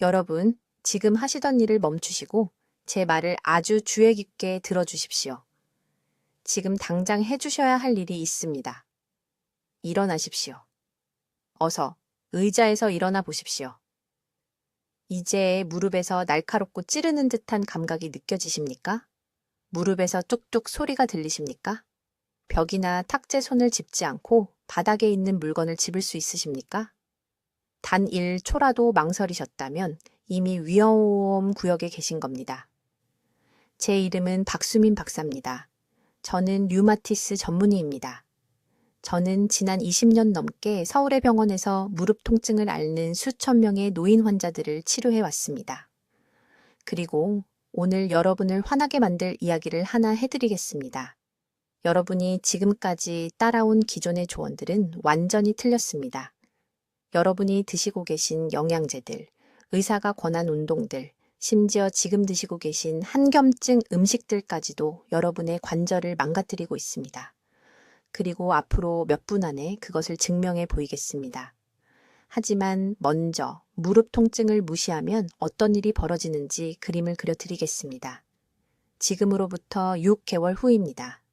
여러분, 지금 하시던 일을 멈추시고 제 말을 아주 주의 깊게 들어주십시오. 지금 당장 해주셔야 할 일이 있습니다. 일어나십시오. 어서 의자에서 일어나 보십시오. 이제 무릎에서 날카롭고 찌르는 듯한 감각이 느껴지십니까? 무릎에서 뚝뚝 소리가 들리십니까? 벽이나 탁재 손을 짚지 않고 바닥에 있는 물건을 집을 수 있으십니까? 단 1초라도 망설이셨다면 이미 위험 구역에 계신 겁니다. 제 이름은 박수민 박사입니다. 저는 류마티스 전문의입니다. 저는 지난 20년 넘게 서울의 병원에서 무릎 통증을 앓는 수천 명의 노인 환자들을 치료해 왔습니다. 그리고 오늘 여러분을 화나게 만들 이야기를 하나 해드리겠습니다. 여러분이 지금까지 따라온 기존의 조언들은 완전히 틀렸습니다. 여러분이 드시고 계신 영양제들, 의사가 권한 운동들, 심지어 지금 드시고 계신 한겸증 음식들까지도 여러분의 관절을 망가뜨리고 있습니다. 그리고 앞으로 몇 분 안에 그것을 증명해 보이겠습니다. 하지만 먼저 무릎 통증을 무시하면 어떤 일이 벌어지는지 그림을 그려드리겠습니다. 지금으로부터 6개월 후입니다.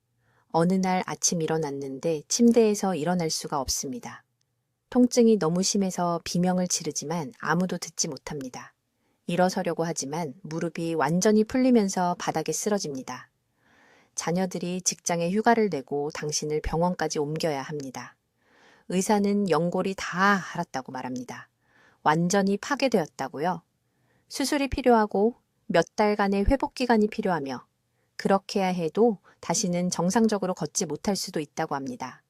어느 날 아침 일어났는데 침대에서 일어날 수가 없습니다. 통증이 너무 심해서 비명을 지르지만 아무도 듣지 못합니다. 일어서려고 하지만 무릎이 완전히 풀리면서 바닥에 쓰러집니다. 자녀들이 직장에 휴가를 내고 당신을 병원까지 옮겨야 합니다. 의사는 연골이 다 닳았다고 말합니다. 완전히 파괴되었다고요? 수술이 필요하고 몇 달간의 회복 기간이 필요하며 그렇게 해야 해도 다시는 정상적으로 걷지 못할 수도 있다고 합니다.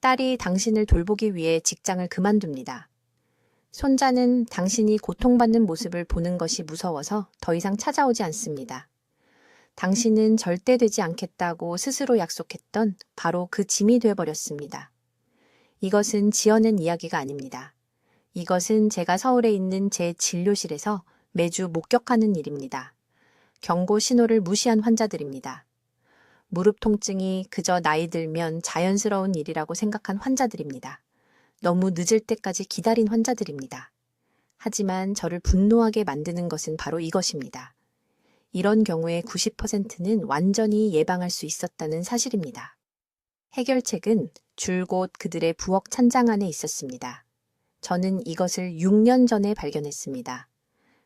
딸이 당신을 돌보기 위해 직장을 그만둡니다. 손자는 당신이 고통받는 모습을 보는 것이 무서워서 더 이상 찾아오지 않습니다. 당신은 절대 되지 않겠다고 스스로 약속했던 바로 그 짐이 되어버렸습니다. 이것은 지어낸 이야기가 아닙니다. 이것은 제가 서울에 있는 제 진료실에서 매주 목격하는 일입니다. 경고 신호를 무시한 환자들입니다. 무릎 통증이 그저 나이 들면 자연스러운 일이라고 생각한 환자들입니다. 너무 늦을 때까지 기다린 환자들입니다. 하지만 저를 분노하게 만드는 것은 바로 이것입니다. 이런 경우에 90%는 완전히 예방할 수 있었다는 사실입니다. 해결책은 줄곧 그들의 부엌 찬장 안에 있었습니다. 저는 이것을 6년 전에 발견했습니다.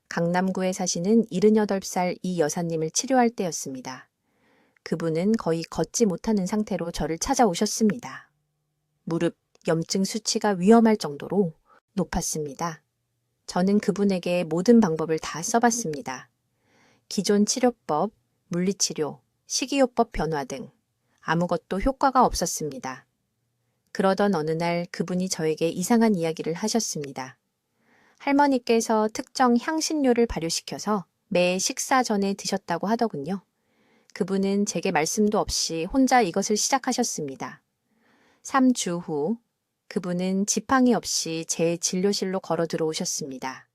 강남구에 사시는 78살 이 여사님을 치료할 때였습니다. 그분은 거의 걷지 못하는 상태로 저를 찾아오셨습니다. 무릎 염증 수치가 위험할 정도로 높았습니다. 저는 그분에게 모든 방법을 다 써봤습니다. 기존 치료법, 물리치료, 식이요법 변화 등 아무것도 효과가 없었습니다. 그러던 어느 날 그분이 저에게 이상한 이야기를 하셨습니다. 할머니께서 특정 향신료를 발효시켜서 매 식사 전에 드셨다고 하더군요. 그분은 제게 말씀도 없이 혼자 이것을 시작하셨습니다. 3주 후 그분은 지팡이 없이 제 진료실로 걸어 들어오셨습니다.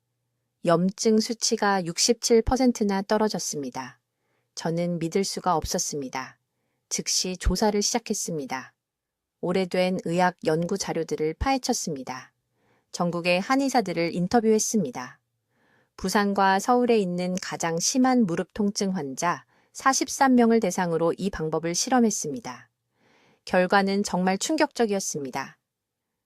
염증 수치가 67%나 떨어졌습니다. 저는 믿을 수가 없었습니다. 즉시 조사를 시작했습니다. 오래된 의학 연구 자료들을 파헤쳤습니다. 전국의 한의사들을 인터뷰했습니다. 부산과 서울에 있는 가장 심한 무릎 통증 환자 43명을 대상으로 이 방법을 실험했습니다. 결과는 정말 충격적이었습니다.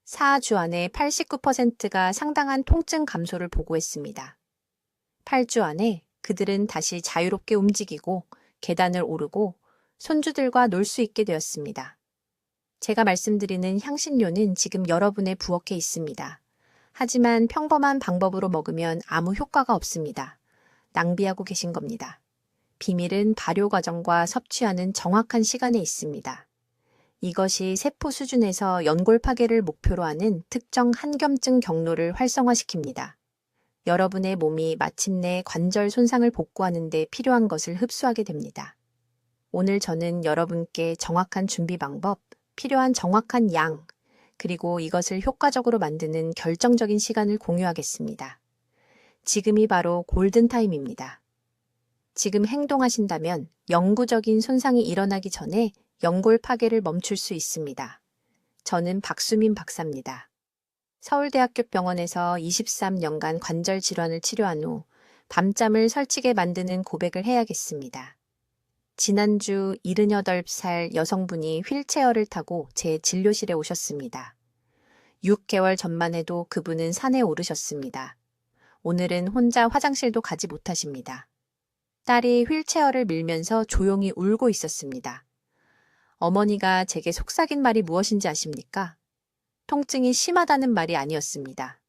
4주 안에 89%가 상당한 통증 감소를 보고했습니다. 8주 안에 그들은 다시 자유롭게 움직이고 계단을 오르고 손주들과 놀 수 있게 되었습니다. 제가 말씀드리는 향신료는 지금 여러분의 부엌에 있습니다. 하지만 평범한 방법으로 먹으면 아무 효과가 없습니다. 낭비하고 계신 겁니다. 비밀은 발효 과정과 섭취하는 정확한 시간에 있습니다. 이것이 세포 수준에서 연골 파괴를 목표로 하는 특정 한겸증 경로를 활성화시킵니다. 여러분의 몸이 마침내 관절 손상을 복구하는 데 필요한 것을 흡수하게 됩니다. 오늘 저는 여러분께 정확한 준비 방법, 필요한 정확한 양, 그리고 이것을 효과적으로 만드는 결정적인 시간을 공유하겠습니다. 지금이 바로 골든타임입니다. 지금 행동하신다면 영구적인 손상이 일어나기 전에 연골 파괴를 멈출 수 있습니다. 저는 박수민 박사입니다. 서울대학교 병원에서 23년간 관절 질환을 치료한 후 밤잠을 설치게 만드는 고백을 해야겠습니다. 지난주 78살 여성분이 휠체어를 타고 제 진료실에 오셨습니다. 6개월 전만 해도 그분은 산에 오르셨습니다. 오늘은 혼자 화장실도 가지 못하십니다. 딸이 휠체어를 밀면서 조용히 울고 있었습니다. 어머니가 제게 속삭인 말이 무엇인지 아십니까? 통증이 심하다는 말이 아니었습니다.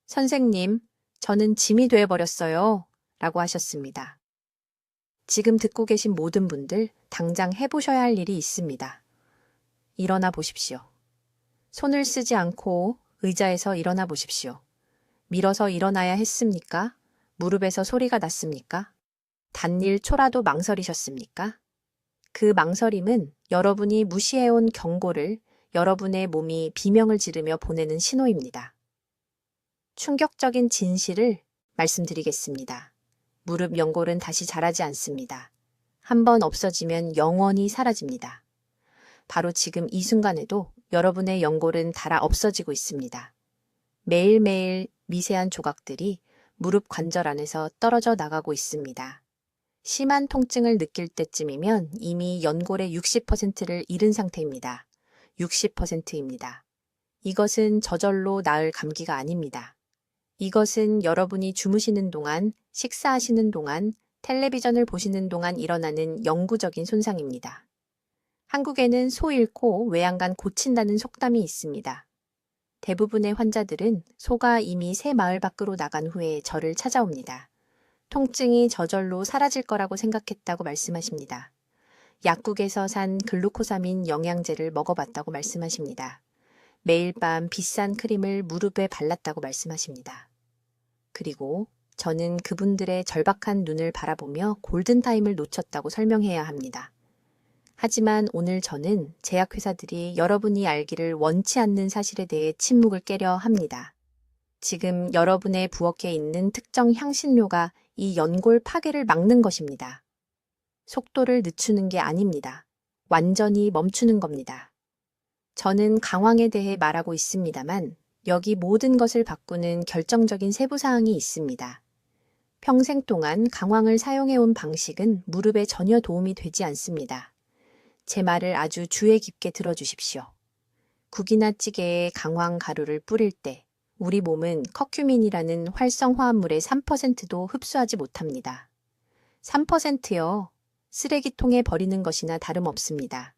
선생님, 저는 짐이 되어버렸어요. 라고 하셨습니다. 지금 듣고 계신 모든 분들 당장 해보셔야 할 일이 있습니다. 일어나 보십시오. 손을 쓰지 않고 의자에서 일어나 보십시오. 밀어서 일어나야 했습니까? 무릎에서 소리가 났습니까? 단일 초라도 망설이셨습니까? 그 망설임은 여러분이 무시해온 경고를 여러분의 몸이 비명을 지르며 보내는 신호입니다. 충격적인 진실을 말씀드리겠습니다. 무릎 연골은 다시 자라지 않습니다. 한번 없어지면 영원히 사라집니다. 바로 지금 이 순간에도 여러분의 연골은 닳아 없어지고 있습니다. 매일매일 미세한 조각들이 무릎 관절 안에서 떨어져 나가고 있습니다. 심한 통증을 느낄 때쯤이면 이미 연골의 60%를 잃은 상태입니다. 60%입니다. 이것은 저절로 나을 감기가 아닙니다. 이것은 여러분이 주무시는 동안, 식사하시는 동안, 텔레비전을 보시는 동안 일어나는 영구적인 손상입니다. 한국에는 소 잃고 외양간 고친다는 속담이 있습니다. 대부분의 환자들은 소가 이미 새 마을 밖으로 나간 후에 저를 찾아옵니다. 통증이 저절로 사라질 거라고 생각했다고 말씀하십니다. 약국에서 산 글루코사민 영양제를 먹어봤다고 말씀하십니다. 매일 밤 비싼 크림을 무릎에 발랐다고 말씀하십니다. 그리고 저는 그분들의 절박한 눈을 바라보며 골든타임을 놓쳤다고 설명해야 합니다. 하지만 오늘 저는 제약회사들이 여러분이 알기를 원치 않는 사실에 대해 침묵을 깨려 합니다. 지금 여러분의 부엌에 있는 특정 향신료가 이 연골 파괴를 막는 것입니다. 속도를 늦추는 게 아닙니다. 완전히 멈추는 겁니다. 저는 강황에 대해 말하고 있습니다만 여기 모든 것을 바꾸는 결정적인 세부사항이 있습니다. 평생 동안 강황을 사용해온 방식은 무릎에 전혀 도움이 되지 않습니다. 제 말을 아주 주의 깊게 들어주십시오. 국이나 찌개에 강황 가루를 뿌릴 때 우리 몸은 커큐민이라는 활성 화합물의 3%도 흡수하지 못합니다. 3%요. 쓰레기통에 버리는 것이나 다름없습니다.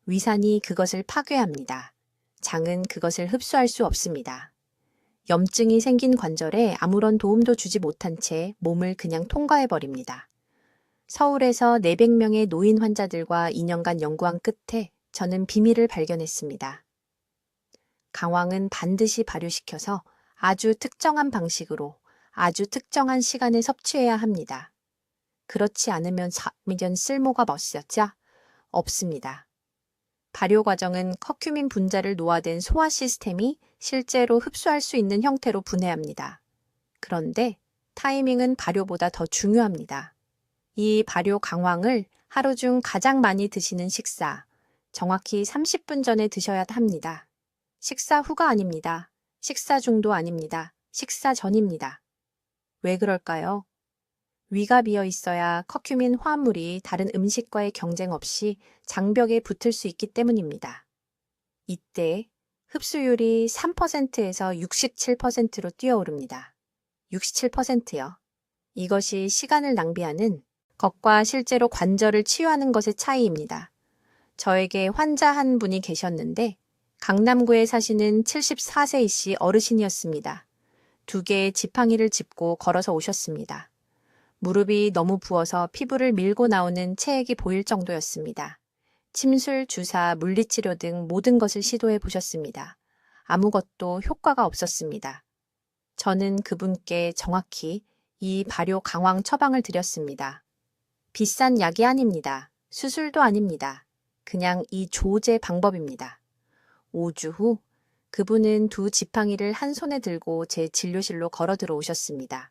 위산이 그것을 파괴합니다. 장은 그것을 흡수할 수 없습니다. 염증이 생긴 관절에 아무런 도움도 주지 못한 채 몸을 그냥 통과해버립니다. 서울에서 400명의 노인 환자들과 2년간 연구한 끝에 저는 비밀을 발견했습니다. 강황은 반드시 발효시켜서 아주 특정한 방식으로 아주 특정한 시간에 섭취해야 합니다. 그렇지 않으면 쓸모가 멋있었죠? 없습니다. 발효 과정은 커큐민 분자를 노화된 소화 시스템이 실제로 흡수할 수 있는 형태로 분해합니다. 그런데 타이밍은 발효보다 더 중요합니다. 이 발효 강황을 하루 중 가장 많이 드시는 식사, 정확히 30분 전에 드셔야 합니다. 식사 후가 아닙니다. 식사 중도 아닙니다. 식사 전입니다. 왜 그럴까요? 위가 비어 있어야 커큐민 화합물이 다른 음식과의 경쟁 없이 장벽에 붙을 수 있기 때문입니다. 이때 흡수율이 3%에서 67%로 뛰어오릅니다. 67%요. 이것이 시간을 낭비하는 것과 실제로 관절을 치유하는 것의 차이입니다. 저에게 환자 한 분이 계셨는데 강남구에 사시는 74세이씨 어르신이었습니다. 2개의 지팡이를 짚고 걸어서 오셨습니다. 무릎이 너무 부어서 피부를 밀고 나오는 체액이 보일 정도였습니다. 침술, 주사, 물리치료 등 모든 것을 시도해 보셨습니다. 아무것도 효과가 없었습니다. 저는 그분께 정확히 이 발효 강황 처방을 드렸습니다. 비싼 약이 아닙니다. 수술도 아닙니다. 그냥 이 조제 방법입니다. 5주 후 그분은 2 지팡이를 한 손에 들고 제 진료실로 걸어 들어오셨습니다.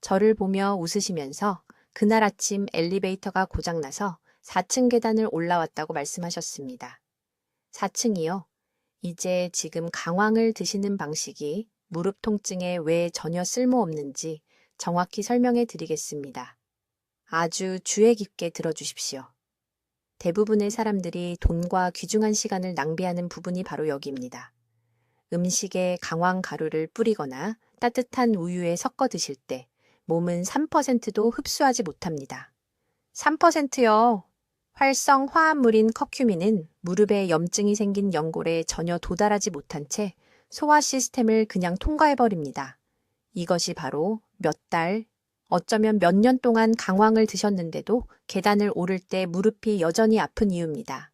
저를 보며 웃으시면서 그날 아침 엘리베이터가 고장나서 4층 계단을 올라왔다고 말씀하셨습니다. 4층이요. 이제 지금 강황을 드시는 방식이 무릎 통증에 왜 전혀 쓸모없는지 정확히 설명해 드리겠습니다. 아주 주의 깊게 들어주십시오. 대부분의 사람들이 돈과 귀중한 시간을 낭비하는 부분이 바로 여기입니다. 음식에 강황 가루를 뿌리거나 따뜻한 우유에 섞어 드실 때 몸은 3%도 흡수하지 못합니다. 3%요. 활성 화합물인 커큐민은 무릎에 염증이 생긴 연골에 전혀 도달하지 못한 채 소화 시스템을 그냥 통과해버립니다. 이것이 바로 몇 달, 어쩌면 몇 년 동안 강황을 드셨는데도 계단을 오를 때 무릎이 여전히 아픈 이유입니다.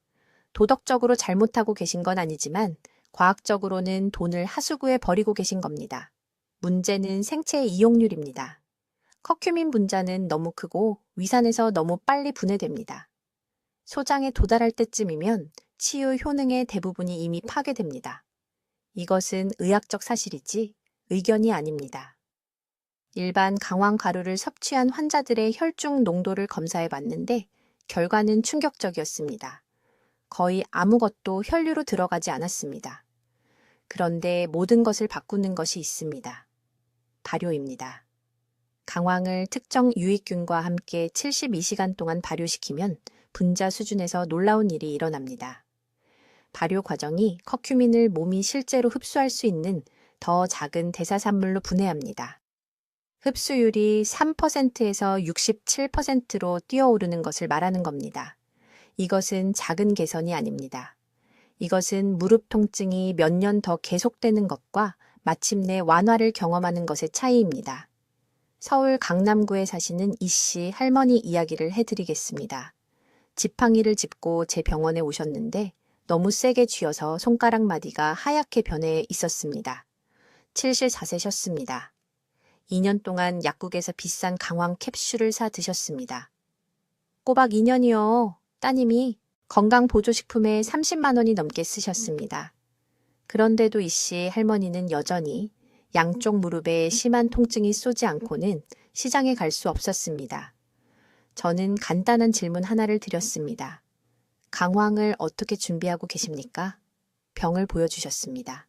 도덕적으로 잘못하고 계신 건 아니지만 과학적으로는 돈을 하수구에 버리고 계신 겁니다. 문제는 생체 이용률입니다. 커큐민 분자는 너무 크고 위산에서 너무 빨리 분해됩니다. 소장에 도달할 때쯤이면 치유 효능의 대부분이 이미 파괴됩니다. 이것은 의학적 사실이지 의견이 아닙니다. 일반 강황 가루를 섭취한 환자들의 혈중 농도를 검사해 봤는데 결과는 충격적이었습니다. 거의 아무것도 혈류로 들어가지 않았습니다. 그런데 모든 것을 바꾸는 것이 있습니다. 발효입니다. 강황을 특정 유익균과 함께 72시간 동안 발효시키면 분자 수준에서 놀라운 일이 일어납니다. 발효 과정이 커큐민을 몸이 실제로 흡수할 수 있는 더 작은 대사산물로 분해합니다. 흡수율이 3%에서 67%로 뛰어오르는 것을 말하는 겁니다. 이것은 작은 개선이 아닙니다. 이것은 무릎 통증이 몇 년 더 계속되는 것과 마침내 완화를 경험하는 것의 차이입니다. 서울 강남구에 사시는 이 씨 할머니 이야기를 해드리겠습니다. 지팡이를 짚고 제 병원에 오셨는데 너무 세게 쥐어서 손가락 마디가 하얗게 변해 있었습니다. 74세셨습니다. 2년 동안 약국에서 비싼 강황 캡슐을 사 드셨습니다. 꼬박 2년이요. 따님이 건강보조식품에 30만 원이 넘게 쓰셨습니다. 그런데도 이 씨 할머니는 여전히 양쪽 무릎에 심한 통증이 쏘지 않고는 시장에 갈 수 없었습니다. 저는 간단한 질문 하나를 드렸습니다. 강황을 어떻게 준비하고 계십니까? 병을 보여주셨습니다.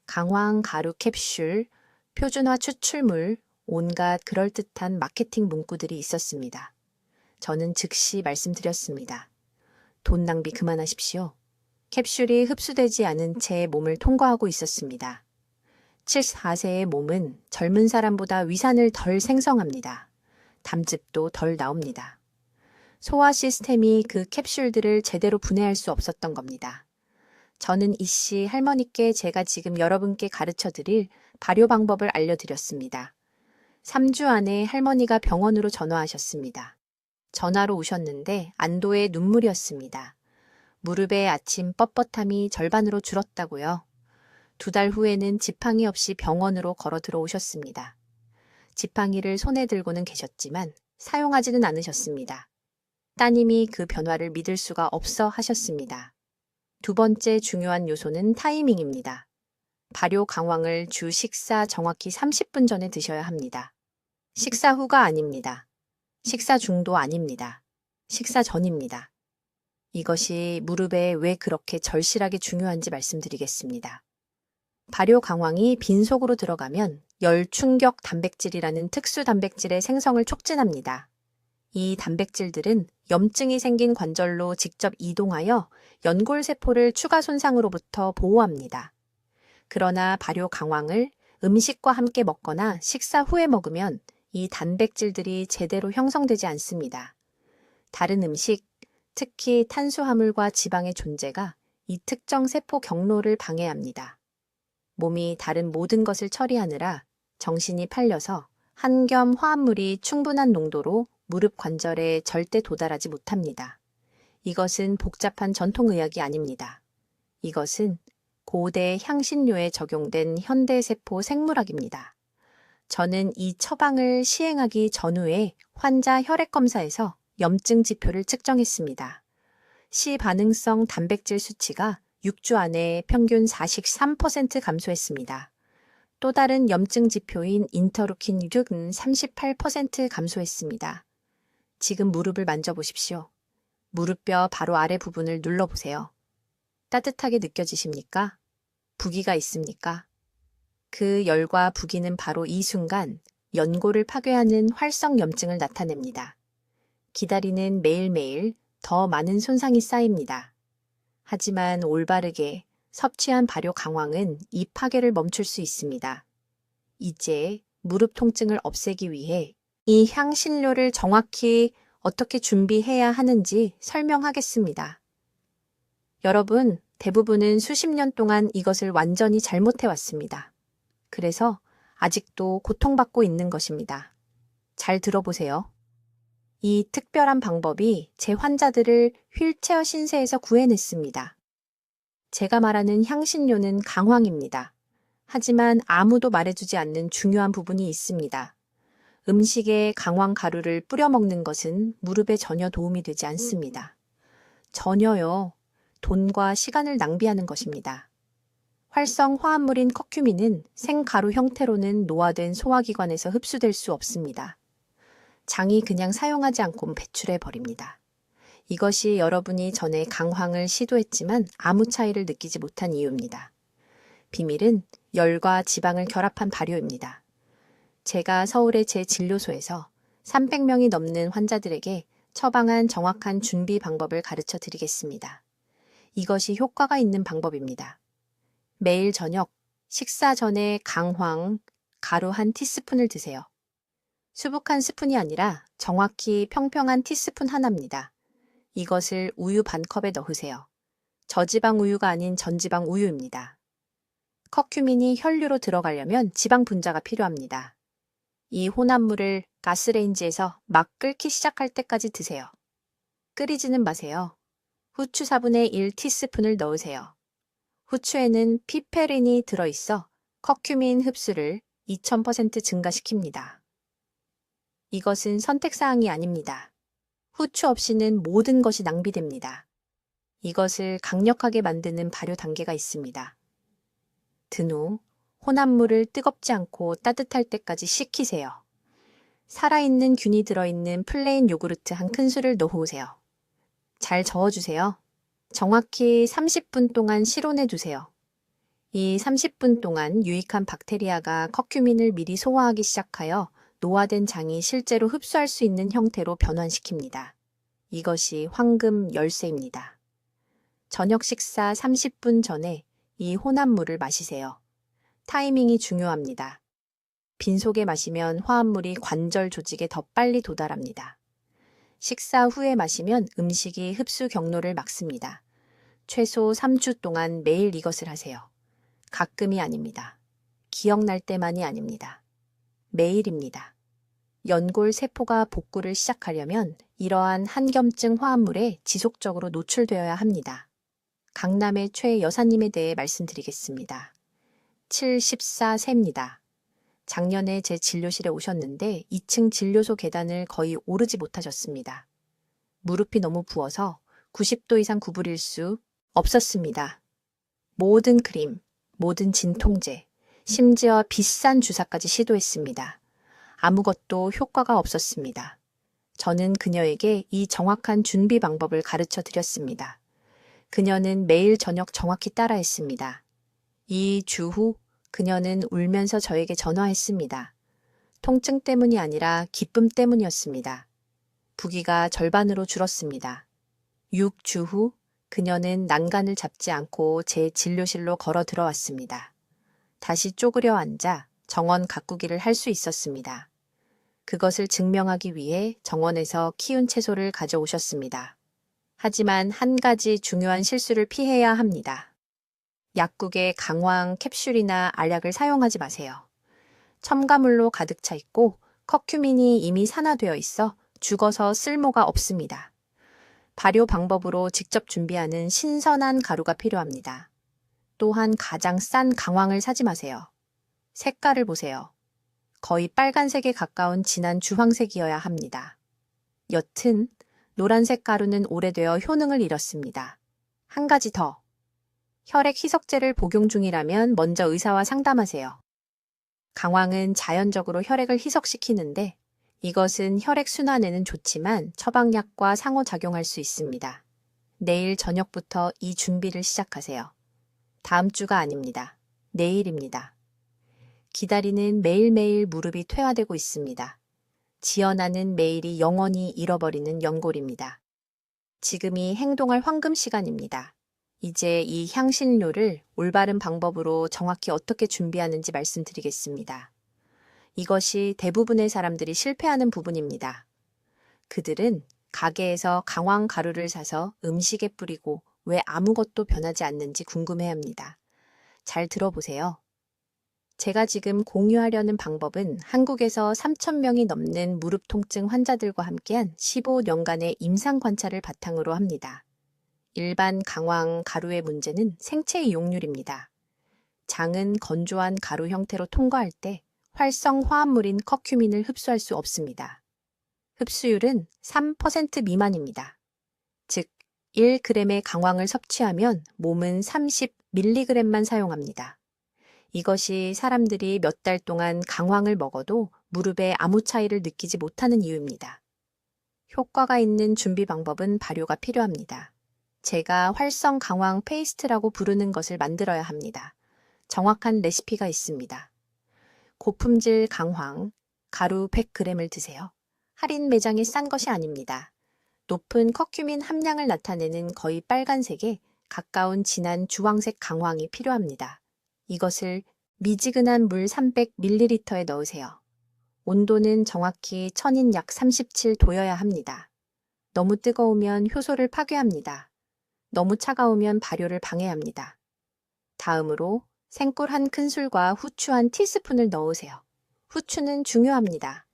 강황 가루 캡슐, 표준화 추출물, 온갖 그럴듯한 마케팅 문구들이 있었습니다. 저는 즉시 말씀드렸습니다. 돈 낭비 그만하십시오. 캡슐이 흡수되지 않은 채 몸을 통과하고 있었습니다. 74세의 몸은 젊은 사람보다 위산을 덜 생성합니다. 담즙도 덜 나옵니다. 소화 시스템이 그 캡슐들을 제대로 분해할 수 없었던 겁니다. 저는 이 씨 할머니께 제가 지금 여러분께 가르쳐 드릴 발효 방법을 알려드렸습니다. 3주 안에 할머니가 병원으로 전화하셨습니다. 전화로 오셨는데 안도의 눈물이었습니다. 무릎의 아침 뻣뻣함이 절반으로 줄었다고요. 2달 후에는 지팡이 없이 병원으로 걸어 들어오셨습니다. 지팡이를 손에 들고는 계셨지만 사용하지는 않으셨습니다. 따님이 그 변화를 믿을 수가 없어 하셨습니다. 두 번째 중요한 요소는 타이밍입니다. 발효 강황을 주 식사 정확히 30분 전에 드셔야 합니다. 식사 후가 아닙니다. 식사 중도 아닙니다. 식사 전입니다. 이것이 무릎에 왜 그렇게 절실하게 중요한지 말씀드리겠습니다. 발효 강황이 빈속으로 들어가면 열충격 단백질이라는 특수 단백질의 생성을 촉진합니다. 이 단백질들은 염증이 생긴 관절로 직접 이동하여 연골세포를 추가 손상으로부터 보호합니다. 그러나 발효 강황을 음식과 함께 먹거나 식사 후에 먹으면 이 단백질들이 제대로 형성되지 않습니다. 다른 음식, 특히 탄수화물과 지방의 존재가 이 특정 세포 경로를 방해합니다. 몸이 다른 모든 것을 처리하느라 정신이 팔려서 한겸 화합물이 충분한 농도로 무릎 관절에 절대 도달하지 못합니다. 이것은 복잡한 전통의학이 아닙니다. 이것은 고대 향신료에 적용된 현대세포 생물학입니다. 저는 이 처방을 시행하기 전후에 환자 혈액검사에서 염증 지표를 측정했습니다. 시반응성 단백질 수치가 6주 안에 평균 43% 감소했습니다. 또 다른 염증 지표인 인터루킨 6은 38% 감소했습니다. 지금 무릎을 만져보십시오. 무릎뼈 바로 아래 부분을 눌러보세요. 따뜻하게 느껴지십니까? 부기가 있습니까? 그 열과 부기는 바로 이 순간 연골을 파괴하는 활성염증을 나타냅니다. 기다리는 매일매일 더 많은 손상이 쌓입니다. 하지만 올바르게 섭취한 발효 강황은 이 파괴를 멈출 수 있습니다. 이제 무릎 통증을 없애기 위해 이 향신료를 정확히 어떻게 준비해야 하는지 설명하겠습니다. 여러분, 대부분은 수십 년 동안 이것을 완전히 잘못해왔습니다. 그래서 아직도 고통받고 있는 것입니다. 잘 들어보세요. 이 특별한 방법이 제 환자들을 휠체어 신세에서 구해냈습니다. 제가 말하는 향신료는 강황입니다. 하지만 아무도 말해주지 않는 중요한 부분이 있습니다. 음식에 강황 가루를 뿌려 먹는 것은 무릎에 전혀 도움이 되지 않습니다. 전혀요. 돈과 시간을 낭비하는 것입니다. 활성 화합물인 커큐민은 생가루 형태로는 노화된 소화기관에서 흡수될 수 없습니다. 장이 그냥 사용하지 않고 배출해 버립니다. 이것이 여러분이 전에 강황을 시도했지만 아무 차이를 느끼지 못한 이유입니다. 비밀은 열과 지방을 결합한 발효입니다. 제가 서울의 제 진료소에서 300명이 넘는 환자들에게 처방한 정확한 준비 방법을 가르쳐 드리겠습니다. 이것이 효과가 있는 방법입니다. 매일 저녁 식사 전에 강황, 가루 한 티스푼을 드세요. 수북한 스푼이 아니라 정확히 평평한 티스푼 하나입니다. 이것을 우유 반 컵에 넣으세요. 저지방 우유가 아닌 전지방 우유입니다. 커큐민이 혈류로 들어가려면 지방 분자가 필요합니다. 이 혼합물을 가스레인지에서 막 끓기 시작할 때까지 드세요. 끓이지는 마세요. 후추 4분의 1 티스푼을 넣으세요. 후추에는 피페린이 들어있어 커큐민 흡수를 2000% 증가시킵니다. 이것은 선택사항이 아닙니다. 후추 없이는 모든 것이 낭비됩니다. 이것을 강력하게 만드는 발효 단계가 있습니다. 든 후 혼합물을 뜨겁지 않고 따뜻할 때까지 식히세요. 살아있는 균이 들어있는 플레인 요구르트 한 큰술을 넣으세요. 잘 저어주세요. 정확히 30분 동안 실온에 두세요. 이 30분 동안 유익한 박테리아가 커큐민을 미리 소화하기 시작하여 노화된 장이 실제로 흡수할 수 있는 형태로 변환시킵니다. 이것이 황금 열쇠입니다. 저녁 식사 30분 전에 이 혼합물을 마시세요. 타이밍이 중요합니다. 빈속에 마시면 화합물이 관절 조직에 더 빨리 도달합니다. 식사 후에 마시면 음식이 흡수 경로를 막습니다. 최소 3주 동안 매일 이것을 하세요. 가끔이 아닙니다. 기억날 때만이 아닙니다. 매일입니다. 연골 세포가 복구를 시작하려면 이러한 한겸증 화합물에 지속적으로 노출되어야 합니다. 강남의 최 여사님에 대해 말씀드리겠습니다. 74세입니다. 작년에 제 진료실에 오셨는데 2층 진료소 계단을 거의 오르지 못하셨습니다. 무릎이 너무 부어서 90도 이상 구부릴 수 없었습니다. 모든 크림, 모든 진통제, 심지어 비싼 주사까지 시도했습니다. 아무것도 효과가 없었습니다. 저는 그녀에게 이 정확한 준비 방법을 가르쳐 드렸습니다. 그녀는 매일 저녁 정확히 따라했습니다. 2주 후 그녀는 울면서 저에게 전화했습니다. 통증 때문이 아니라 기쁨 때문이었습니다. 부기가 절반으로 줄었습니다. 6주 후 그녀는 난간을 잡지 않고 제 진료실로 걸어 들어왔습니다. 다시 쪼그려 앉아 정원 가꾸기를 할 수 있었습니다. 그것을 증명하기 위해 정원에서 키운 채소를 가져오셨습니다. 하지만 한 가지 중요한 실수를 피해야 합니다. 약국에 강황, 캡슐이나 알약을 사용하지 마세요. 첨가물로 가득 차 있고 커큐민이 이미 산화되어 있어 죽어서 쓸모가 없습니다. 발효 방법으로 직접 준비하는 신선한 가루가 필요합니다. 또한 가장 싼 강황을 사지 마세요. 색깔을 보세요. 거의 빨간색에 가까운 진한 주황색이어야 합니다. 여튼 노란색 가루는 오래되어 효능을 잃었습니다. 한 가지 더. 혈액 희석제를 복용 중이라면 먼저 의사와 상담하세요. 강황은 자연적으로 혈액을 희석시키는데 이것은 혈액 순환에는 좋지만 처방약과 상호작용할 수 있습니다. 내일 저녁부터 이 준비를 시작하세요. 다음 주가 아닙니다. 내일입니다. 기다리는 매일매일 무릎이 퇴화되고 있습니다. 지어나는 매일이 영원히 잃어버리는 연골입니다. 지금이 행동할 황금 시간입니다. 이제 이 향신료를 올바른 방법으로 정확히 어떻게 준비하는지 말씀드리겠습니다. 이것이 대부분의 사람들이 실패하는 부분입니다. 그들은 가게에서 강황 가루를 사서 음식에 뿌리고 왜 아무것도 변하지 않는지 궁금해합니다. 잘 들어보세요. 제가 지금 공유하려는 방법은 한국에서 3,000명이 넘는 무릎 통증 환자들과 함께한 15년간의 임상 관찰을 바탕으로 합니다. 일반 강황 가루의 문제는 생체 이용률입니다. 장은 건조한 가루 형태로 통과할 때 활성 화합물인 커큐민을 흡수할 수 없습니다. 흡수율은 3% 미만입니다. 즉, 1g의 강황을 섭취하면 몸은 30mg만 사용합니다. 이것이 사람들이 몇 달 동안 강황을 먹어도 무릎에 아무 차이를 느끼지 못하는 이유입니다. 효과가 있는 준비 방법은 발효가 필요합니다. 제가 활성 강황 페이스트라고 부르는 것을 만들어야 합니다. 정확한 레시피가 있습니다. 고품질 강황, 가루 100g을 드세요. 할인 매장이 싼 것이 아닙니다. 높은 커큐민 함량을 나타내는 거의 빨간색에 가까운 진한 주황색 강황이 필요합니다. 이것을 미지근한 물 300ml에 넣으세요. 온도는 정확히 천인 약 37도여야 합니다. 너무 뜨거우면 효소를 파괴합니다. 너무 차가우면 발효를 방해합니다. 다음으로 생꿀 한 큰술과 후추 한 티스푼을 넣으세요. 후추는 중요합니다.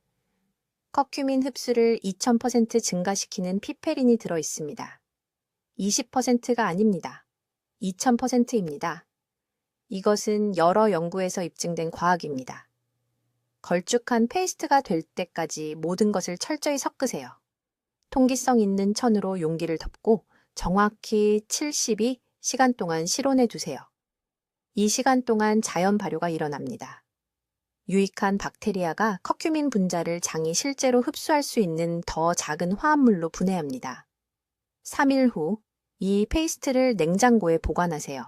커큐민 흡수를 2000% 증가시키는 피페린이 들어있습니다. 20%가 아닙니다. 2000%입니다. 이것은 여러 연구에서 입증된 과학입니다. 걸쭉한 페이스트가 될 때까지 모든 것을 철저히 섞으세요. 통기성 있는 천으로 용기를 덮고 정확히 72시간 동안 실온에 두세요. 이 시간 동안 자연 발효가 일어납니다. 유익한 박테리아가 커큐민 분자를 장이 실제로 흡수할 수 있는 더 작은 화합물로 분해합니다. 3일 후 이 페이스트를 냉장고에 보관하세요.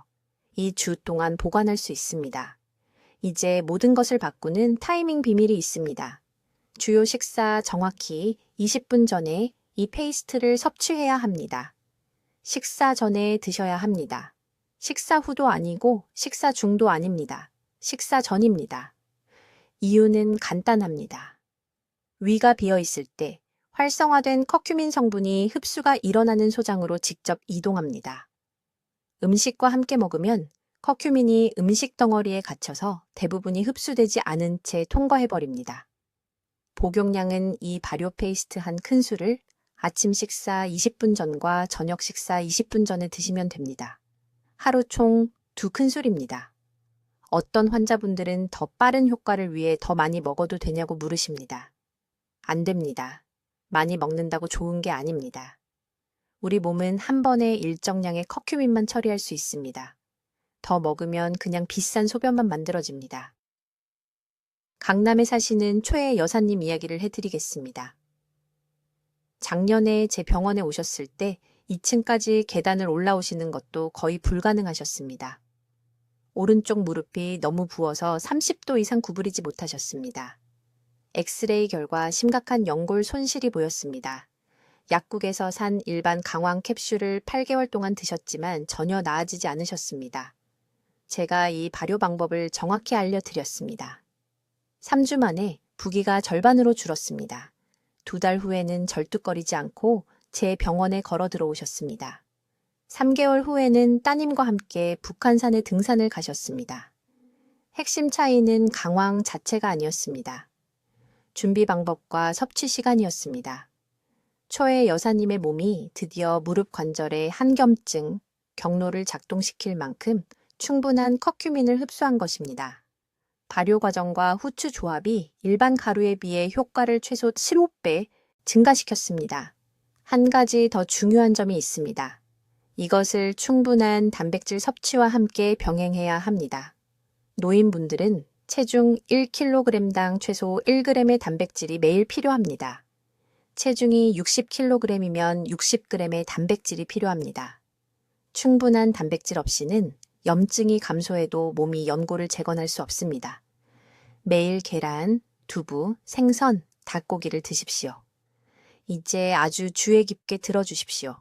2주 동안 보관할 수 있습니다. 이제 모든 것을 바꾸는 타이밍 비밀이 있습니다. 주요 식사 정확히 20분 전에 이 페이스트를 섭취해야 합니다. 식사 전에 드셔야 합니다. 식사 후도 아니고 식사 중도 아닙니다. 식사 전입니다. 이유는 간단합니다. 위가 비어 있을 때 활성화된 커큐민 성분이 흡수가 일어나는 소장으로 직접 이동합니다. 음식과 함께 먹으면 커큐민이 음식 덩어리에 갇혀서 대부분이 흡수되지 않은 채 통과해버립니다. 복용량은 이 발효 페이스트 한 큰술을 아침 식사 20분 전과 저녁 식사 20분 전에 드시면 됩니다. 하루 총 2큰술입니다. 어떤 환자분들은 더 빠른 효과를 위해 더 많이 먹어도 되냐고 물으십니다. 안 됩니다. 많이 먹는다고 좋은 게 아닙니다. 우리 몸은 한 번에 일정량의 커큐민만 처리할 수 있습니다. 더 먹으면 그냥 비싼 소변만 만들어집니다. 강남에 사시는 최애 여사님 이야기를 해드리겠습니다. 작년에 제 병원에 오셨을 때 2층까지 계단을 올라오시는 것도 거의 불가능하셨습니다. 오른쪽 무릎이 너무 부어서 30도 이상 구부리지 못하셨습니다. 엑스레이 결과 심각한 연골 손실이 보였습니다. 약국에서 산 일반 강황 캡슐을 8개월 동안 드셨지만 전혀 나아지지 않으셨습니다. 제가 이 발효 방법을 정확히 알려드렸습니다. 3주 만에 부기가 절반으로 줄었습니다. 2달 후에는 절뚝거리지 않고 제 병원에 걸어 들어오셨습니다. 3개월 후에는 따님과 함께 북한산에 등산을 가셨습니다. 핵심 차이는 강황 자체가 아니었습니다. 준비 방법과 섭취 시간이었습니다. 초의 여사님의 몸이 드디어 무릎 관절의 한겸증, 경로를 작동시킬 만큼 충분한 커큐민을 흡수한 것입니다. 발효 과정과 후추 조합이 일반 가루에 비해 효과를 최소 15배 증가시켰습니다. 한 가지 더 중요한 점이 있습니다. 이것을 충분한 단백질 섭취와 함께 병행해야 합니다. 노인분들은 체중 1kg당 최소 1g의 단백질이 매일 필요합니다. 체중이 60kg이면 60g의 단백질이 필요합니다. 충분한 단백질 없이는 염증이 감소해도 몸이 연고를 재건할 수 없습니다. 매일 계란, 두부, 생선, 닭고기를 드십시오. 이제 아주 주의 깊게 들어주십시오.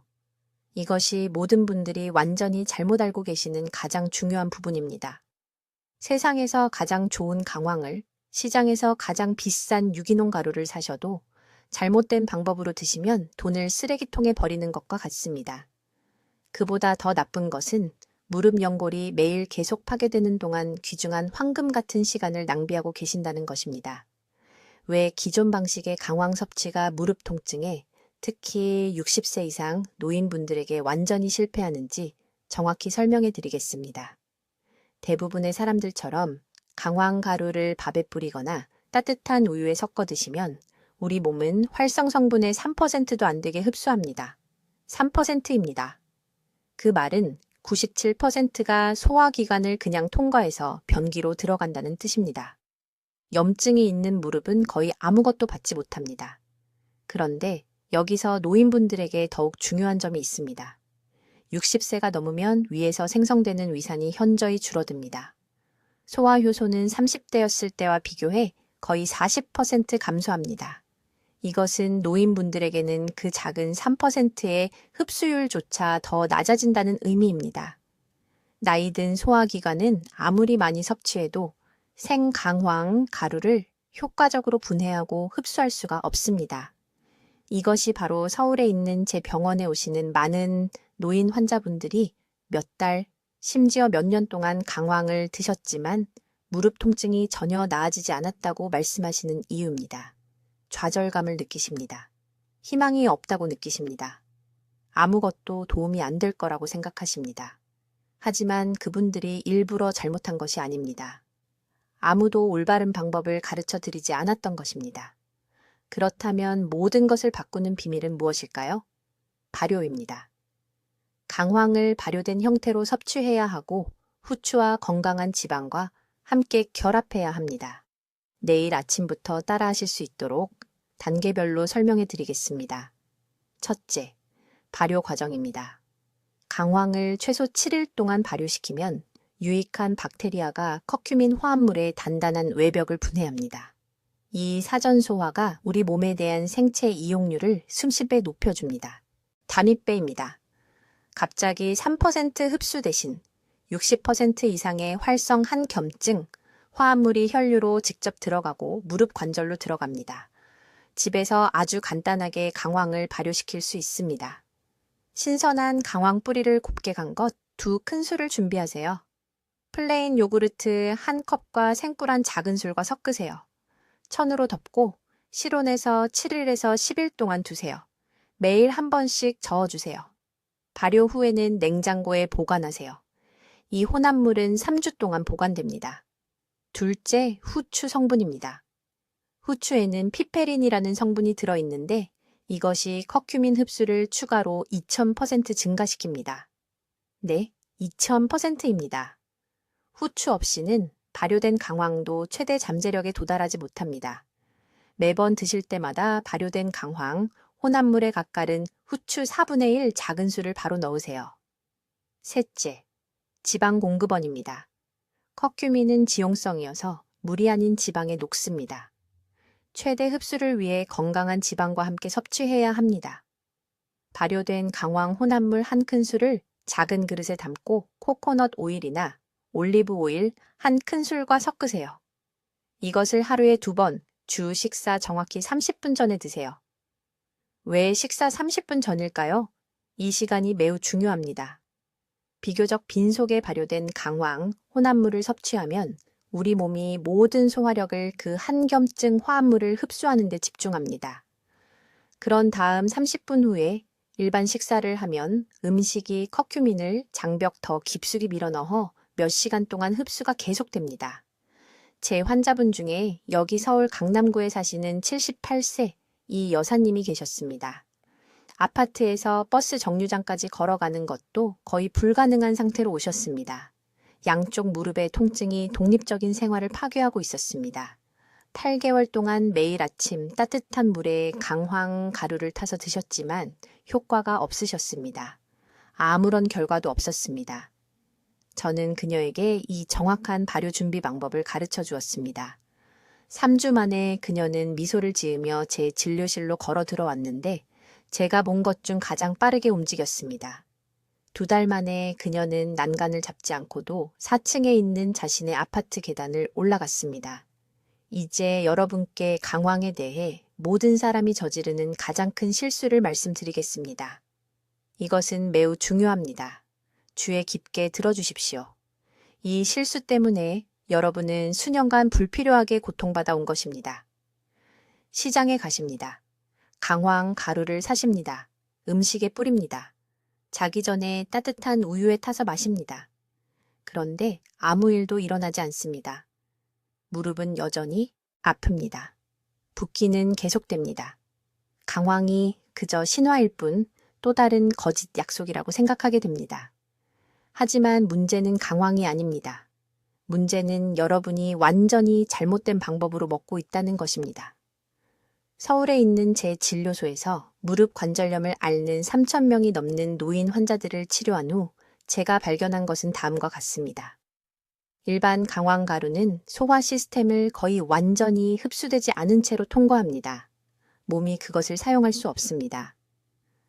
이것이 모든 분들이 완전히 잘못 알고 계시는 가장 중요한 부분입니다. 세상에서 가장 좋은 강황을, 시장에서 가장 비싼 유기농 가루를 사셔도 잘못된 방법으로 드시면 돈을 쓰레기통에 버리는 것과 같습니다. 그보다 더 나쁜 것은 무릎 연골이 매일 계속 파괴되는 동안 귀중한 황금 같은 시간을 낭비하고 계신다는 것입니다. 왜 기존 방식의 강황 섭취가 무릎 통증에 특히 60세 이상 노인분들에게 완전히 실패하는지 정확히 설명해 드리겠습니다. 대부분의 사람들처럼 강황 가루를 밥에 뿌리거나 따뜻한 우유에 섞어 드시면 우리 몸은 활성 성분의 3%도 안 되게 흡수합니다. 3%입니다. 그 말은 97%가 소화기관을 그냥 통과해서 변기로 들어간다는 뜻입니다. 염증이 있는 무릎은 거의 아무것도 받지 못합니다. 그런데 여기서 노인분들에게 더욱 중요한 점이 있습니다. 60세가 넘으면 위에서 생성되는 위산이 현저히 줄어듭니다. 소화효소는 30대였을 때와 비교해 거의 40% 감소합니다. 이것은 노인분들에게는 그 작은 3%의 흡수율조차 더 낮아진다는 의미입니다. 나이 든 소화기관은 아무리 많이 섭취해도 생강황 가루를 효과적으로 분해하고 흡수할 수가 없습니다. 이것이 바로 서울에 있는 제 병원에 오시는 많은 노인 환자분들이 몇 달, 심지어 몇 년 동안 강황을 드셨지만 무릎 통증이 전혀 나아지지 않았다고 말씀하시는 이유입니다. 좌절감을 느끼십니다. 희망이 없다고 느끼십니다. 아무것도 도움이 안 될 거라고 생각하십니다. 하지만 그분들이 일부러 잘못한 것이 아닙니다. 아무도 올바른 방법을 가르쳐 드리지 않았던 것입니다. 그렇다면 모든 것을 바꾸는 비밀은 무엇일까요? 발효입니다. 강황을 발효된 형태로 섭취해야 하고 후추와 건강한 지방과 함께 결합해야 합니다. 내일 아침부터 따라하실 수 있도록 단계별로 설명해 드리겠습니다. 첫째, 발효 과정입니다. 강황을 최소 7일 동안 발효시키면 유익한 박테리아가 커큐민 화합물의 단단한 외벽을 분해합니다. 이 사전 소화가 우리 몸에 대한 생체 이용률을 수십 배 높여줍니다. 담입배입니다. 갑자기 3% 흡수 대신 60% 이상의 활성한 겸증, 화합물이 혈류로 직접 들어가고 무릎 관절로 들어갑니다. 집에서 아주 간단하게 강황을 발효시킬 수 있습니다. 신선한 강황 뿌리를 곱게 간 것 2큰술을 준비하세요. 플레인 요구르트 1컵과 생꿀 작은 술과 섞으세요. 천으로 덮고 실온에서 7일에서 10일 동안 두세요. 매일 한 번씩 저어주세요. 발효 후에는 냉장고에 보관하세요. 이 혼합물은 3주 동안 보관됩니다. 둘째, 후추 성분입니다. 후추에는 피페린이라는 성분이 들어있는데 이것이 커큐민 흡수를 추가로 2000% 증가시킵니다. 네, 2000%입니다. 후추 없이는 발효된 강황도 최대 잠재력에 도달하지 못합니다. 매번 드실 때마다 발효된 강황, 혼합물에 가까른 후추 4분의 1 작은 술을 바로 넣으세요. 셋째, 지방 공급원입니다. 커큐민은 지용성이어서 물이 아닌 지방에 녹습니다. 최대 흡수를 위해 건강한 지방과 함께 섭취해야 합니다. 발효된 강황 혼합물 1큰술을 작은 그릇에 담고 코코넛 오일이나 올리브 오일 1큰술과 섞으세요. 이것을 하루에 2번, 주 식사 정확히 30분 전에 드세요. 왜 식사 30분 전일까요? 이 시간이 매우 중요합니다. 비교적 빈속에 발효된 강황, 혼합물을 섭취하면 우리 몸이 모든 소화력을 그 한겸증 화합물을 흡수하는 데 집중합니다. 그런 다음 30분 후에 일반 식사를 하면 음식이 커큐민을 장벽 더 깊숙이 밀어넣어 몇 시간 동안 흡수가 계속됩니다. 제 환자분 중에 여기 서울 강남구에 사시는 78세 이 여사님이 계셨습니다. 아파트에서 버스 정류장까지 걸어가는 것도 거의 불가능한 상태로 오셨습니다. 양쪽 무릎의 통증이 독립적인 생활을 파괴하고 있었습니다. 8개월 동안 매일 아침 따뜻한 물에 강황 가루를 타서 드셨지만 효과가 없으셨습니다. 아무런 결과도 없었습니다. 저는 그녀에게 이 정확한 발효 준비 방법을 가르쳐 주었습니다. 3주 만에 그녀는 미소를 지으며 제 진료실로 걸어 들어왔는데 제가 본 것 중 가장 빠르게 움직였습니다. 2달 만에 그녀는 난간을 잡지 않고도 4층에 있는 자신의 아파트 계단을 올라갔습니다. 이제 여러분께 강황에 대해 모든 사람이 저지르는 가장 큰 실수를 말씀드리겠습니다. 이것은 매우 중요합니다. 주의 깊게 들어주십시오. 이 실수 때문에 여러분은 수년간 불필요하게 고통받아 온 것입니다. 시장에 가십니다. 강황 가루를 사십니다. 음식에 뿌립니다. 자기 전에 따뜻한 우유에 타서 마십니다. 그런데 아무 일도 일어나지 않습니다. 무릎은 여전히 아픕니다. 붓기는 계속됩니다. 강황이 그저 신화일 뿐 또 다른 거짓 약속이라고 생각하게 됩니다. 하지만 문제는 강황이 아닙니다. 문제는 여러분이 완전히 잘못된 방법으로 먹고 있다는 것입니다. 서울에 있는 제 진료소에서 무릎 관절염을 앓는 3,000명이 넘는 노인 환자들을 치료한 후 제가 발견한 것은 다음과 같습니다. 일반 강황 가루는 소화 시스템을 거의 완전히 흡수되지 않은 채로 통과합니다. 몸이 그것을 사용할 수 없습니다.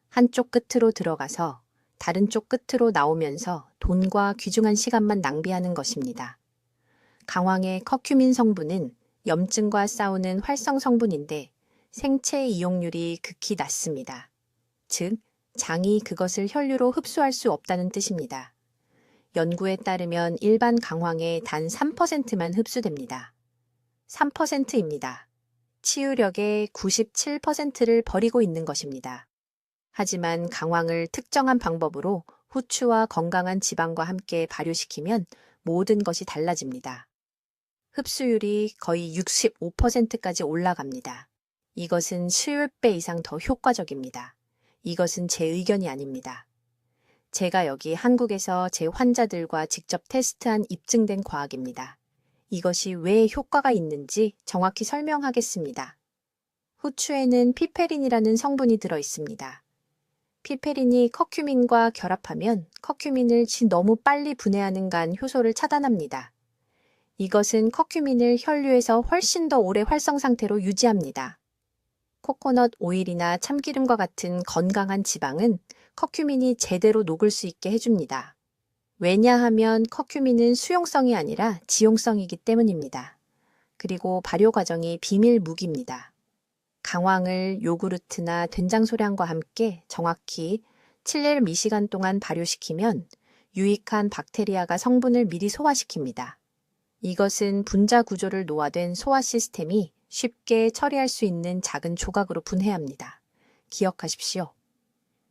한쪽 끝으로 들어가서 다른 쪽 끝으로 나오면서 돈과 귀중한 시간만 낭비하는 것입니다. 강황의 커큐민 성분은 염증과 싸우는 활성 성분인데 생체 이용률이 극히 낮습니다. 즉, 장이 그것을 혈류로 흡수할 수 없다는 뜻입니다. 연구에 따르면 일반 강황의 단 3%만 흡수됩니다. 3%입니다. 치유력의 97%를 버리고 있는 것입니다. 하지만 강황을 특정한 방법으로 후추와 건강한 지방과 함께 발효시키면 모든 것이 달라집니다. 흡수율이 거의 65%까지 올라갑니다. 이것은 10배 이상 더 효과적입니다. 이것은 제 의견이 아닙니다. 제가 여기 한국에서 제 환자들과 직접 테스트한 입증된 과학입니다. 이것이 왜 효과가 있는지 정확히 설명하겠습니다. 후추에는 피페린이라는 성분이 들어 있습니다. 피페린이 커큐민과 결합하면 커큐민을 너무 빨리 분해하는 간 효소를 차단합니다. 이것은 커큐민을 혈류에서 훨씬 더 오래 활성 상태로 유지합니다. 코코넛 오일이나 참기름과 같은 건강한 지방은 커큐민이 제대로 녹을 수 있게 해줍니다. 왜냐하면 커큐민은 수용성이 아니라 지용성이기 때문입니다. 그리고 발효 과정이 비밀 무기입니다. 강황을 요구르트나 된장 소량과 함께 정확히 7일 미시간 동안 발효시키면 유익한 박테리아가 성분을 미리 소화시킵니다. 이것은 분자 구조를 노화된 소화 시스템이 쉽게 처리할 수 있는 작은 조각으로 분해합니다. 기억하십시오.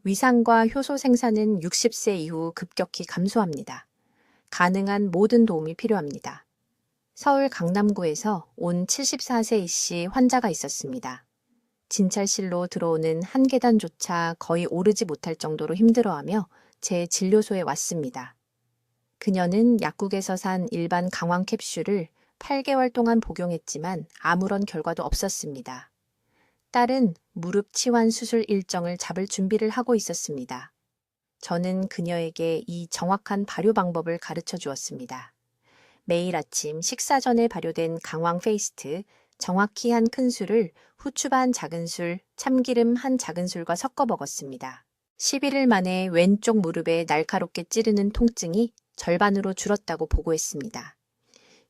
위산과 효소 생산은 60세 이후 급격히 감소합니다. 가능한 모든 도움이 필요합니다. 서울 강남구에서 온 74세 이씨 환자가 있었습니다. 진찰실로 들어오는 한 계단조차 거의 오르지 못할 정도로 힘들어하며 제 진료소에 왔습니다. 그녀는 약국에서 산 일반 강황 캡슐을 8개월 동안 복용했지만 아무런 결과도 없었습니다. 딸은 무릎 치환 수술 일정을 잡을 준비를 하고 있었습니다. 저는 그녀에게 이 정확한 발효 방법을 가르쳐 주었습니다. 매일 아침 식사 전에 발효된 강황 페이스트, 정확히 한 큰술을 후추 반 작은술, 참기름 한 작은술과 섞어 먹었습니다. 11일 만에 왼쪽 무릎에 날카롭게 찌르는 통증이 절반으로 줄었다고 보고했습니다.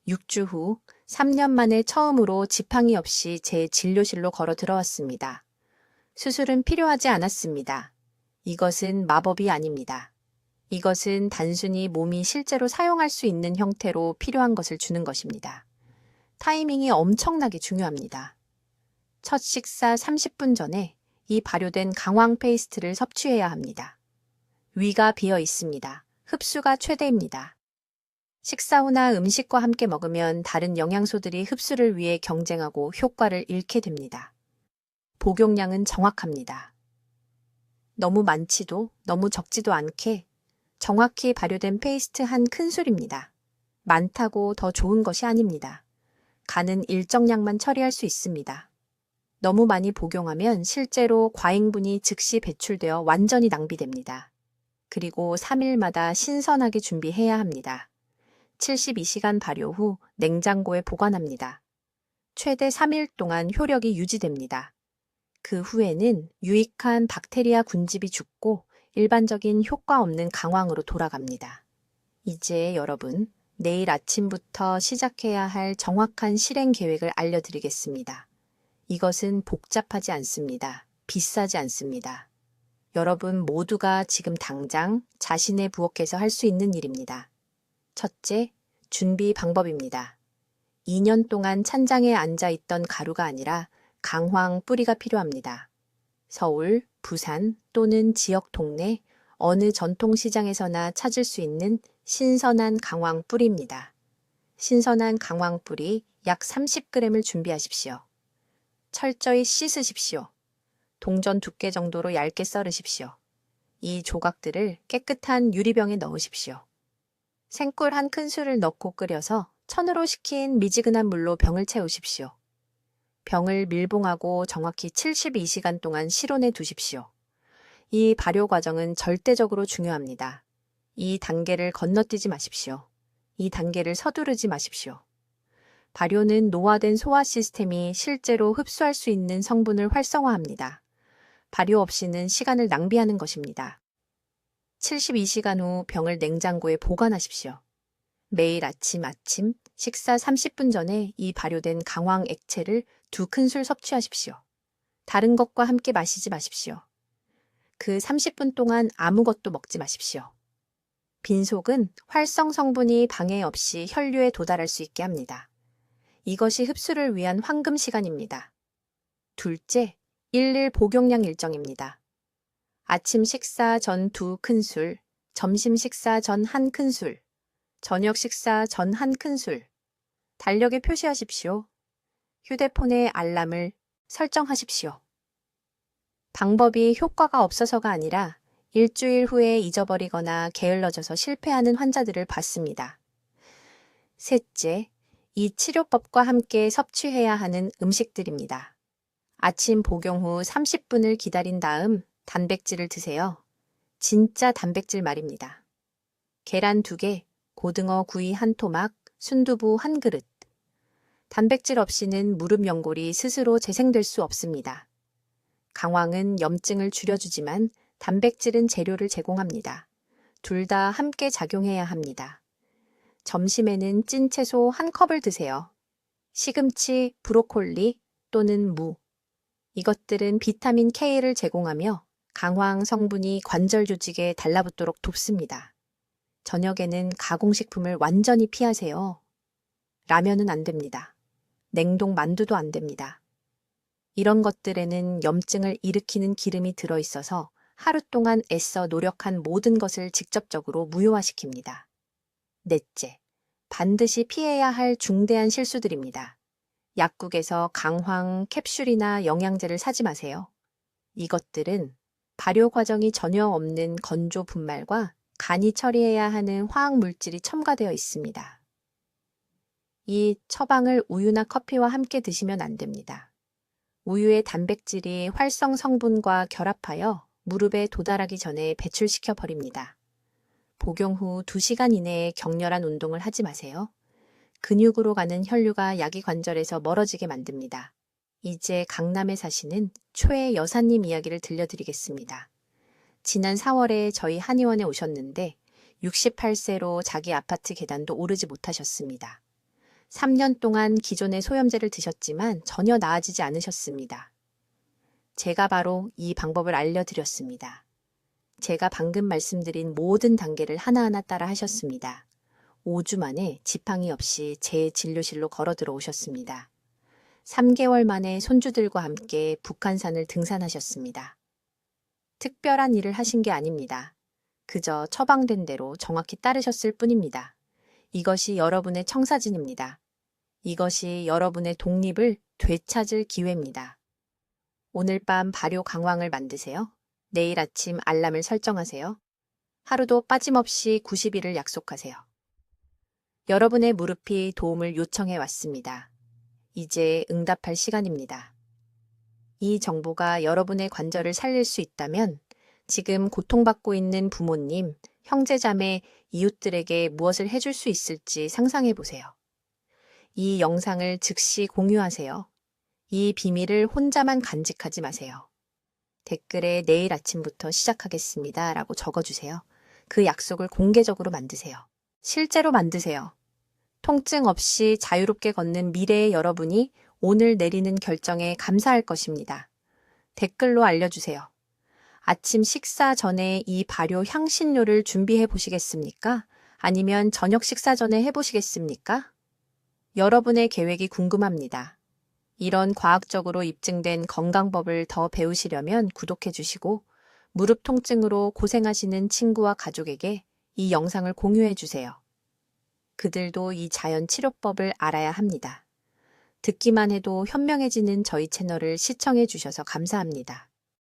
6주 후 3년 만에 처음으로 지팡이 없이 제 진료실로 걸어 들어왔습니다. 수술은 필요하지 않았습니다. 이것은 마법이 아닙니다. 이것은 단순히 몸이 실제로 사용할 수 있는 형태로 필요한 것을 주는 것입니다. 타이밍이 엄청나게 중요합니다. 첫 식사 30분 전에 이 발효된 강황 페이스트를 섭취해야 합니다. 위가 비어 있습니다. 흡수가 최대입니다. 식사 후나 음식과 함께 먹으면 다른 영양소들이 흡수를 위해 경쟁하고 효과를 잃게 됩니다. 복용량은 정확합니다. 너무 많지도 너무 적지도 않게 정확히 발효된 페이스트 한 큰술입니다. 많다고 더 좋은 것이 아닙니다. 간은 일정량만 처리할 수 있습니다. 너무 많이 복용하면 실제로 과잉분이 즉시 배출되어 완전히 낭비됩니다. 그리고 3일마다 신선하게 준비해야 합니다. 72시간 발효 후 냉장고에 보관합니다. 최대 3일 동안 효력이 유지됩니다. 그 후에는 유익한 박테리아 군집이 죽고 일반적인 효과 없는 강황으로 돌아갑니다. 이제 여러분, 내일 아침부터 시작해야 할 정확한 실행 계획을 알려드리겠습니다. 이것은 복잡하지 않습니다. 비싸지 않습니다. 여러분 모두가 지금 당장 자신의 부엌에서 할 수 있는 일입니다. 첫째, 준비 방법입니다. 2년 동안 찬장에 앉아 있던 가루가 아니라 강황 뿌리가 필요합니다. 서울, 부산 또는 지역 동네 어느 전통시장에서나 찾을 수 있는 신선한 강황 뿌리입니다. 신선한 강황 뿌리 약 30g을 준비하십시오. 철저히 씻으십시오. 동전 두께 정도로 얇게 썰으십시오. 이 조각들을 깨끗한 유리병에 넣으십시오. 생꿀 한 큰술을 넣고 끓여서 천으로 식힌 미지근한 물로 병을 채우십시오. 병을 밀봉하고 정확히 72시간 동안 실온에 두십시오. 이 발효 과정은 절대적으로 중요합니다. 이 단계를 건너뛰지 마십시오. 이 단계를 서두르지 마십시오. 발효는 노화된 소화 시스템이 실제로 흡수할 수 있는 성분을 활성화합니다. 발효 없이는 시간을 낭비하는 것입니다. 72시간 후 병을 냉장고에 보관하십시오. 매일 아침 식사 30분 전에 이 발효된 강황 액체를 2큰술 섭취하십시오. 다른 것과 함께 마시지 마십시오. 그 30분 동안 아무것도 먹지 마십시오. 빈속은 활성 성분이 방해 없이 혈류에 도달할 수 있게 합니다. 이것이 흡수를 위한 황금 시간입니다. 둘째, 일일 복용량 일정입니다. 아침 식사 전 2큰술, 점심 식사 전 1큰술, 저녁 식사 전 1큰술. 달력에 표시하십시오. 휴대폰에 알람을 설정하십시오. 방법이 효과가 없어서가 아니라 일주일 후에 잊어버리거나 게을러져서 실패하는 환자들을 봤습니다. 셋째, 이 치료법과 함께 섭취해야 하는 음식들입니다. 아침 복용 후 30분을 기다린 다음 단백질을 드세요. 진짜 단백질 말입니다. 계란 2개, 고등어 구이 1토막, 순두부 1그릇. 단백질 없이는 무릎 연골이 스스로 재생될 수 없습니다. 강황은 염증을 줄여주지만 단백질은 재료를 제공합니다. 둘 다 함께 작용해야 합니다. 점심에는 찐 채소 1컵을 드세요. 시금치, 브로콜리 또는 무. 이것들은 비타민 K를 제공하며 강황 성분이 관절 조직에 달라붙도록 돕습니다. 저녁에는 가공식품을 완전히 피하세요. 라면은 안 됩니다. 냉동 만두도 안 됩니다. 이런 것들에는 염증을 일으키는 기름이 들어있어서 하루 동안 애써 노력한 모든 것을 직접적으로 무효화시킵니다. 넷째, 반드시 피해야 할 중대한 실수들입니다. 약국에서 강황, 캡슐이나 영양제를 사지 마세요. 이것들은 발효 과정이 전혀 없는 건조 분말과 간이 처리해야 하는 화학 물질이 첨가되어 있습니다. 이 처방을 우유나 커피와 함께 드시면 안 됩니다. 우유의 단백질이 활성 성분과 결합하여 무릎에 도달하기 전에 배출시켜 버립니다. 복용 후 2시간 이내에 격렬한 운동을 하지 마세요. 근육으로 가는 혈류가 야기관절에서 멀어지게 만듭니다. 이제 강남에 사시는 초의 여사님 이야기를 들려드리겠습니다. 지난 4월에 저희 한의원에 오셨는데 68세로 자기 아파트 계단도 오르지 못하셨습니다. 3년 동안 기존의 소염제를 드셨지만 전혀 나아지지 않으셨습니다. 제가 바로 이 방법을 알려드렸습니다. 제가 방금 말씀드린 모든 단계를 하나하나 따라 하셨습니다. 5주 만에 지팡이 없이 제 진료실로 걸어 들어오셨습니다. 3개월 만에 손주들과 함께 북한산을 등산하셨습니다. 특별한 일을 하신 게 아닙니다. 그저 처방된 대로 정확히 따르셨을 뿐입니다. 이것이 여러분의 청사진입니다. 이것이 여러분의 독립을 되찾을 기회입니다. 오늘 밤 발효 강황을 만드세요. 내일 아침 알람을 설정하세요. 하루도 빠짐없이 90일을 약속하세요. 여러분의 무릎이 도움을 요청해 왔습니다. 이제 응답할 시간입니다. 이 정보가 여러분의 관절을 살릴 수 있다면 지금 고통받고 있는 부모님, 형제자매, 이웃들에게 무엇을 해줄 수 있을지 상상해 보세요. 이 영상을 즉시 공유하세요. 이 비밀을 혼자만 간직하지 마세요. 댓글에 내일 아침부터 시작하겠습니다 라고 적어주세요. 그 약속을 공개적으로 만드세요. 실제로 만드세요. 통증 없이 자유롭게 걷는 미래의 여러분이 오늘 내리는 결정에 감사할 것입니다. 댓글로 알려주세요. 아침 식사 전에 이 발효 향신료를 준비해 보시겠습니까? 아니면 저녁 식사 전에 해보시겠습니까? 여러분의 계획이 궁금합니다. 이런 과학적으로 입증된 건강법을 더 배우시려면 구독해 주시고 무릎 통증으로 고생하시는 친구와 가족에게 이 영상을 공유해 주세요. 그들도 이 자연 치료법을 알아야 합니다. 듣기만 해도 현명해지는 저희 채널을 시청해 주셔서 감사합니다.